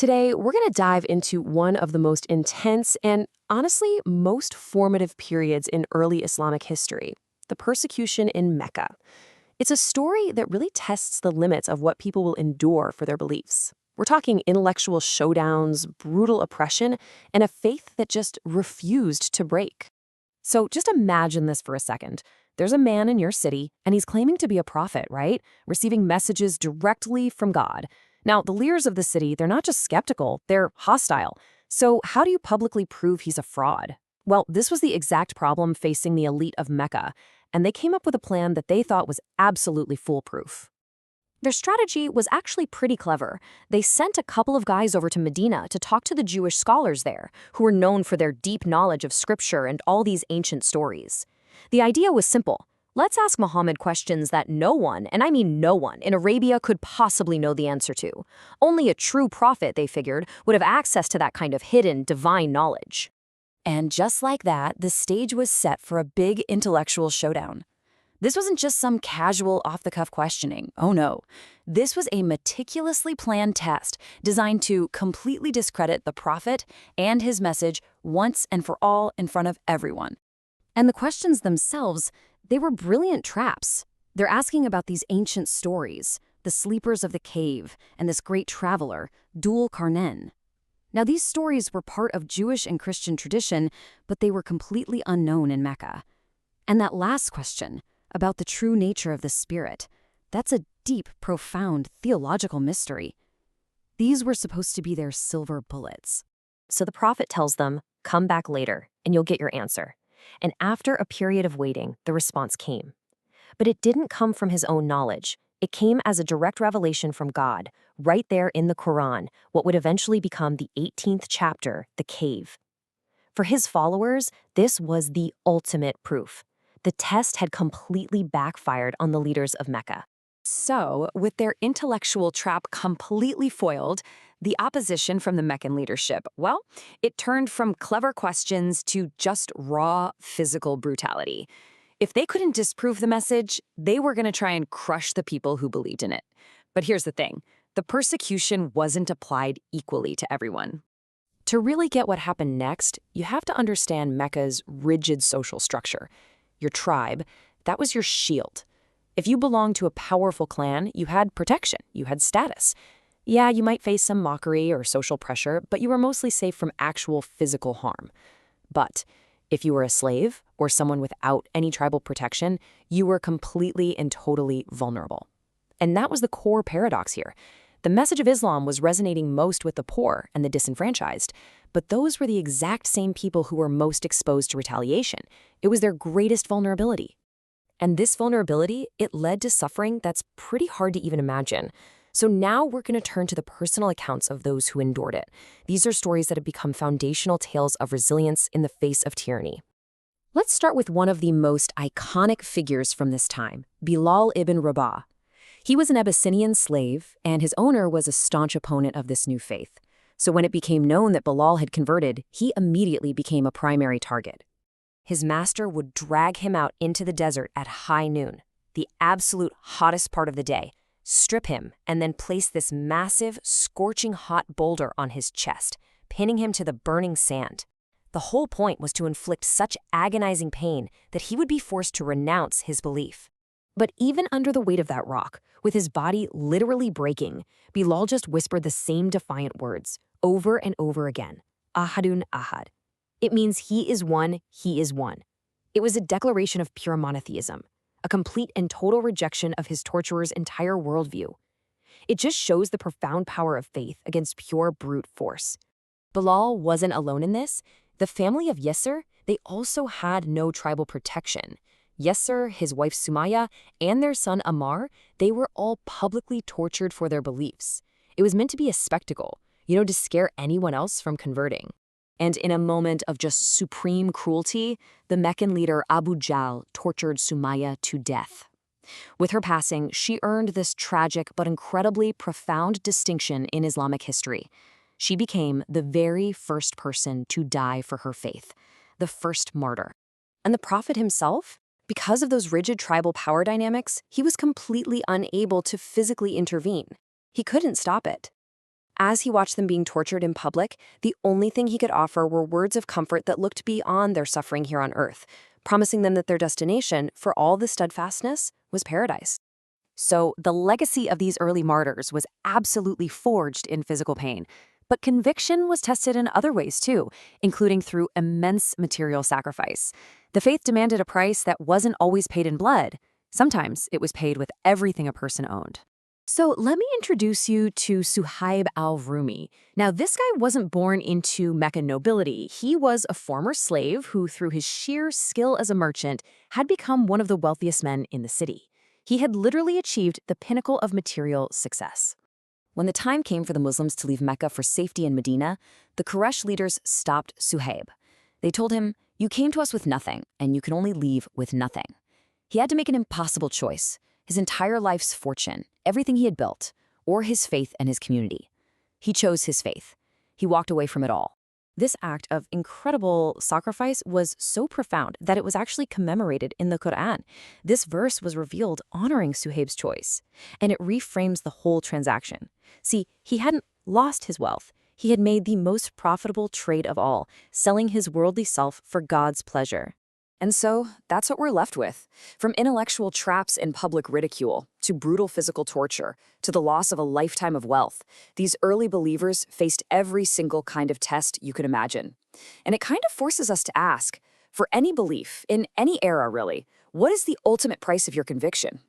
Today, we're going to dive into one of the most intense and, honestly, most formative periods in early Islamic history, the persecution in Mecca. It's a story that really tests the limits of what people will endure for their beliefs. We're talking intellectual showdowns, brutal oppression, and a faith that just refused to break. So just imagine this for a second. There's a man in your city, and he's claiming to be a prophet, right? Receiving messages directly from God. Now, the leaders of the city, they're not just skeptical, they're hostile. So how do you publicly prove he's a fraud? Well, this was the exact problem facing the elite of Mecca, and they came up with a plan that they thought was absolutely foolproof. Their strategy was actually pretty clever. They sent a couple of guys over to Medina to talk to the Jewish scholars there, who were known for their deep knowledge of scripture and all these ancient stories. The idea was simple. Let's ask Muhammad questions that no one, and I mean no one, in Arabia could possibly know the answer to. Only a true prophet, they figured, would have access to that kind of hidden, divine knowledge. And just like that, the stage was set for a big intellectual showdown. This wasn't just some casual, off-the-cuff questioning. Oh no. This was a meticulously planned test designed to completely discredit the prophet and his message once and for all in front of everyone. And the questions themselves, they were brilliant traps. They're asking about these ancient stories, the sleepers of the cave, and this great traveler, Dhul Qarnayn. Now, these stories were part of Jewish and Christian tradition, but they were completely unknown in Mecca. And that last question, about the true nature of the spirit, that's a deep, profound theological mystery. These were supposed to be their silver bullets. So the prophet tells them, "Come back later, and you'll get your answer." And after a period of waiting, the response came. But it didn't come from his own knowledge. It came as a direct revelation from God, right there in the Quran, what would eventually become the 18th chapter, the cave. For his followers, this was the ultimate proof. The test had completely backfired on the leaders of Mecca. So, with their intellectual trap completely foiled, the opposition from the Meccan leadership, well, it turned from clever questions to just raw physical brutality. If they couldn't disprove the message, they were going to try and crush the people who believed in it. But here's the thing, the persecution wasn't applied equally to everyone. To really get what happened next, you have to understand Mecca's rigid social structure. Your tribe, that was your shield. If you belonged to a powerful clan, you had protection, you had status. Yeah, you might face some mockery or social pressure, but you were mostly safe from actual physical harm. But if you were a slave or someone without any tribal protection, you were completely and totally vulnerable. And that was the core paradox here. The message of Islam was resonating most with the poor and the disenfranchised, but those were the exact same people who were most exposed to retaliation. It was their greatest vulnerability. And this vulnerability, it led to suffering that's pretty hard to even imagine. So now we're going to turn to the personal accounts of those who endured it. These are stories that have become foundational tales of resilience in the face of tyranny. Let's start with one of the most iconic figures from this time, Bilal ibn Rabah. He was an Abyssinian slave, and his owner was a staunch opponent of this new faith. So when it became known that Bilal had converted, he immediately became a primary target. His master would drag him out into the desert at high noon, the absolute hottest part of the day, strip him, and then place this massive, scorching hot boulder on his chest, pinning him to the burning sand. The whole point was to inflict such agonizing pain that he would be forced to renounce his belief. But even under the weight of that rock, with his body literally breaking, Bilal just whispered the same defiant words, over and over again, Ahadun Ahad. It means he is one, he is one. It was a declaration of pure monotheism, a complete and total rejection of his torturer's entire worldview. It just shows the profound power of faith against pure brute force. Bilal wasn't alone in this. The family of Yasser, they also had no tribal protection. Yasser, his wife Sumaya, and their son Ammar, they were all publicly tortured for their beliefs. It was meant to be a spectacle, to scare anyone else from converting. And in a moment of just supreme cruelty, the Meccan leader Abu Jahl tortured Sumaya to death. With her passing, she earned this tragic but incredibly profound distinction in Islamic history. She became the very first person to die for her faith, the first martyr. And the prophet himself? Because of those rigid tribal power dynamics, he was completely unable to physically intervene. He couldn't stop it. As he watched them being tortured in public, the only thing he could offer were words of comfort that looked beyond their suffering here on earth, promising them that their destination, for all the steadfastness, was paradise. So the legacy of these early martyrs was absolutely forged in physical pain. But conviction was tested in other ways too, including through immense material sacrifice. The faith demanded a price that wasn't always paid in blood. Sometimes it was paid with everything a person owned. So let me introduce you to Suhaib al-Rumi. Now, this guy wasn't born into Meccan nobility. He was a former slave who, through his sheer skill as a merchant, had become one of the wealthiest men in the city. He had literally achieved the pinnacle of material success. When the time came for the Muslims to leave Mecca for safety in Medina, the Quraysh leaders stopped Suhaib. They told him, "You came to us with nothing, and you can only leave with nothing." He had to make an impossible choice: his entire life's fortune, everything he had built, or his faith and his community. He chose his faith. He walked away from it all. This act of incredible sacrifice was so profound that it was actually commemorated in the Quran. This verse was revealed honoring Suhaib's choice, and it reframes the whole transaction. See, he hadn't lost his wealth. He had made the most profitable trade of all, selling his worldly self for God's pleasure. And so, that's what we're left with. From intellectual traps and public ridicule, to brutal physical torture, to the loss of a lifetime of wealth, these early believers faced every single kind of test you could imagine. And it kind of forces us to ask, for any belief, in any era really, what is the ultimate price of your conviction?